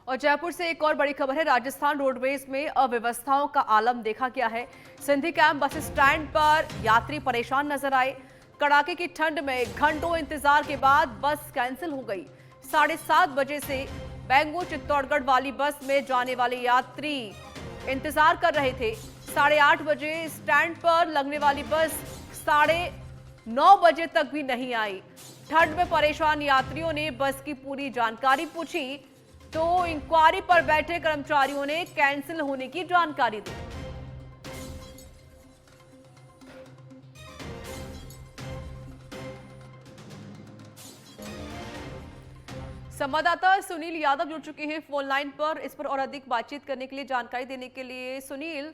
और जयपुर से एक और बड़ी खबर है। राजस्थान रोडवेज में अव्यवस्थाओं का आलम देखा गया है। सिंधी कैंप बस स्टैंड पर यात्री परेशान नजर आए। कड़ाके की ठंड में घंटों इंतजार के बाद बस कैंसिल हो गई। 7:30 बजे से बेंगू चित्तौड़गढ़ वाली बस में जाने वाले यात्री इंतजार कर रहे थे। 8:30 बजे स्टैंड पर लगने वाली बस 9:30 बजे तक भी नहीं आई। ठंड में परेशान यात्रियों ने बस की पूरी जानकारी पूछी तो इंक्वायरी पर बैठे कर्मचारियों ने कैंसिल होने की जानकारी दी। संवाददाता सुनील यादव जुड़ चुके हैं फोन लाइन पर। इस पर और अधिक बातचीत करने के लिए, जानकारी देने के लिए। सुनील,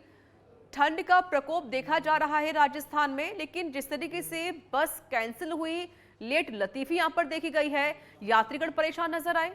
ठंड का प्रकोप देखा जा रहा है राजस्थान में, लेकिन जिस तरीके से बस कैंसिल हुई, लेट लतीफी यहां पर देखी गई है, यात्रीगण परेशान नजर आए।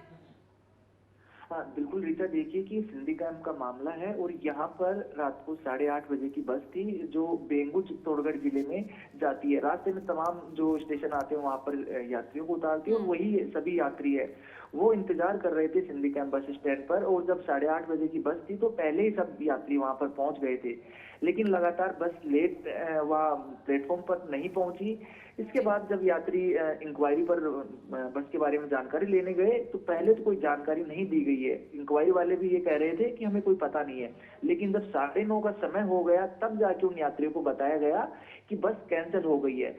हाँ बिल्कुल रीता, देखिए कि सिंधी कैंप का मामला है और यहाँ पर रात को 8:30 बजे की बस थी जो बेंगू चित्तौड़गढ़ जिले में जाती है। रास्ते में तमाम जो स्टेशन आते हैं वहाँ पर यात्रियों को उतारती है और वही सभी यात्री है वो इंतजार कर रहे थे सिंधी कैंप बस स्टैंड पर। और जब 8:30 बजे की बस थी तो पहले ही सब यात्री वहाँ पर पहुंच गए थे, लेकिन लगातार बस लेट वहाँ प्लेटफॉर्म पर नहीं पहुंची। इसके बाद जब यात्री इंक्वायरी पर बस के बारे में जानकारी लेने गए तो पहले तो कोई जानकारी नहीं दी गई है। इंक्वायरी वाले भी ये कह रहे थे कि हमें कोई पता नहीं है, लेकिन जब 9:30 का समय हो गया तब जाके उन यात्रियों को बताया गया कि बस कैंसिल हो गई है।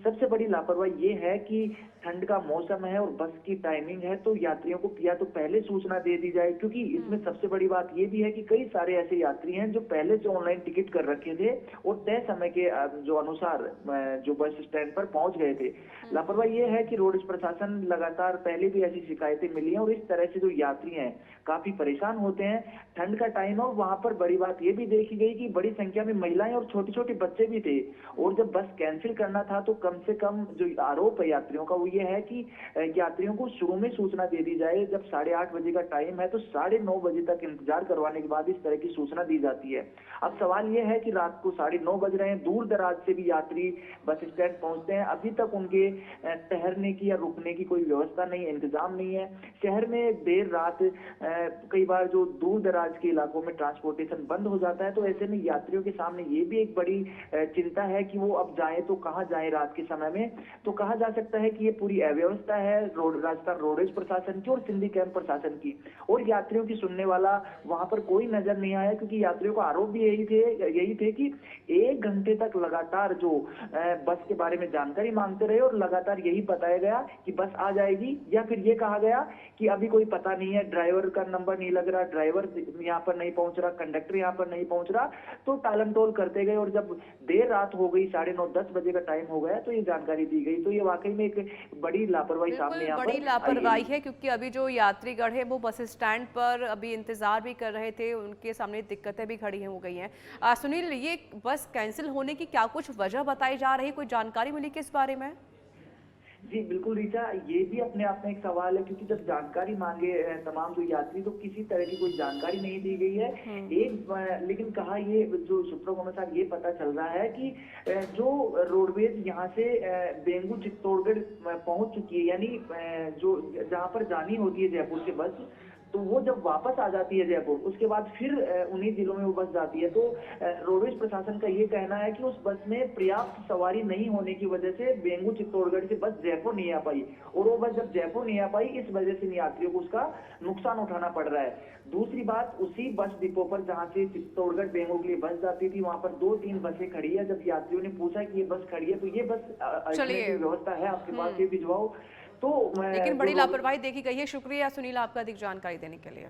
सबसे बड़ी लापरवाही ये है कि ठंड का मौसम है और बस की टाइमिंग है तो यात्रियों को या तो पहले सूचना दे दी जाए, क्योंकि इसमें सबसे बड़ी बात ये भी है कि कई सारे ऐसे यात्री हैं जो पहले से ऑनलाइन टिकट कर रखे थे और तय समय के जो अनुसार जो बस स्टैंड पर पहुंच गए थे। लापरवाही ये है कि रोड प्रशासन लगातार पहले भी ऐसी शिकायतें मिली हैं और इस तरह से जो यात्री हैं काफी परेशान होते हैं। ठंड का टाइम और वहां पर बड़ी बात ये भी देखी गई कि बड़ी संख्या में महिलाएं और छोटे छोटे बच्चे भी थे। और जब बस कैंसिल करना था तो कम से कम जो आरोप है यात्रियों का वो ये है कि यात्रियों को शुरू में सूचना दे दी जाए। जब 8:30 बजे का टाइम है तो 9:30 बजे तक इंतजार करवाने के बाद इस तरह की सूचना दी जाती है। अब सवाल ये है कि रात को 9:30 बज रहे हैं, दूर दराज से भी यात्री बस स्टैंड पहुंचते हैं, अभी तक उनके ठहरने की या रुकने की कोई व्यवस्था नहीं है, इंतजाम नहीं है। शहर में देर रात कई बार जो दूर दराज के इलाकों में ट्रांसपोर्टेशन बंद हो जाता है, तो ऐसे में यात्रियों के सामने ये भी एक बड़ी चिंता है कि वो अब जाए तो कहाँ जाए रात के समय में। तो कहा जा सकता है कि ये पूरी अव्यवस्था है राजस्थान रोडवेज प्रशासन की और सिंधी कैंप प्रशासन की, और यात्रियों की सुनने वाला वहां पर कोई नजर नहीं आया। क्योंकि यात्रियों का आरोप भी यही थे कि 1 घंटे तक लगातार जो बस के बारे में जानकारी मांगते रहे और लगातार यही बताया गया कि बस आ जाएगी, या फिर ये कहा गया कि अभी कोई पता नहीं है, ड्राइवर का नंबर नहीं लग रहा, ड्राइवर यहाँ पर नहीं पहुंच रहा, कंडक्टर यहाँ पर नहीं पहुंच रहा, तो टालम टोल करते गए। और जब देर रात हो गई, 9:30-10 बजे का टाइम हो गया तो ये जानकारी दी गई। तो ये वाकई में एक बड़ी लापरवाही सामने यहाँ पर बड़ी लापरवाही है, क्योंकि अभी जो यात्रीगण है वो बस स्टैंड पर अभी इंतजार भी कर रहे थे, उनके सामने दिक्कतें भी खड़ी हो गई हैं। सुनील, ये बस कैंसिल होने की क्या कुछ वजह बताई जा रही, कोई जानकारी मिली किस बारे में? जी बिल्कुल रीता, ये भी अपने आप में एक सवाल है, क्योंकि जब जानकारी मांगे तमाम जो यात्री तो किसी तरह की कोई जानकारी नहीं दी गई है। लेकिन कहा ये जो सूत्रों के अनुसार ये पता चल रहा है कि जो रोडवेज यहाँ से बेंगू चित्तौड़गढ़ पहुंच चुकी है, यानी जो जहाँ पर जानी होती है जयपुर से बस, तो वो जब वापस आ जाती है जयपुर उसके बाद फिर उन्हीं जिलों में वो बस जाती है। तो रोडवेज प्रशासन का ये कहना है कि उस बस में पर्याप्त सवारी नहीं होने की वजह से बेंगू चित्तौड़गढ़ से बस जयपुर नहीं आ पाई, और वो बस जब जयपुर नहीं आ पाई इस वजह से यात्रियों को उसका नुकसान उठाना पड़ रहा है। दूसरी बात, उसी बस डिपो पर जहाँ से चित्तौड़गढ़ बेंगू के लिए बस जाती थी वहां पर 2-3 बसें खड़ी है। जब यात्रियों ने पूछा कि ये बस खड़ी है तो ये बस की व्यवस्था है आपके पास, ये भिजवाओ। तो लेकिन बड़ी लापरवाही देखी गई है। शुक्रिया सुनील आपका अधिक जानकारी देने के लिए।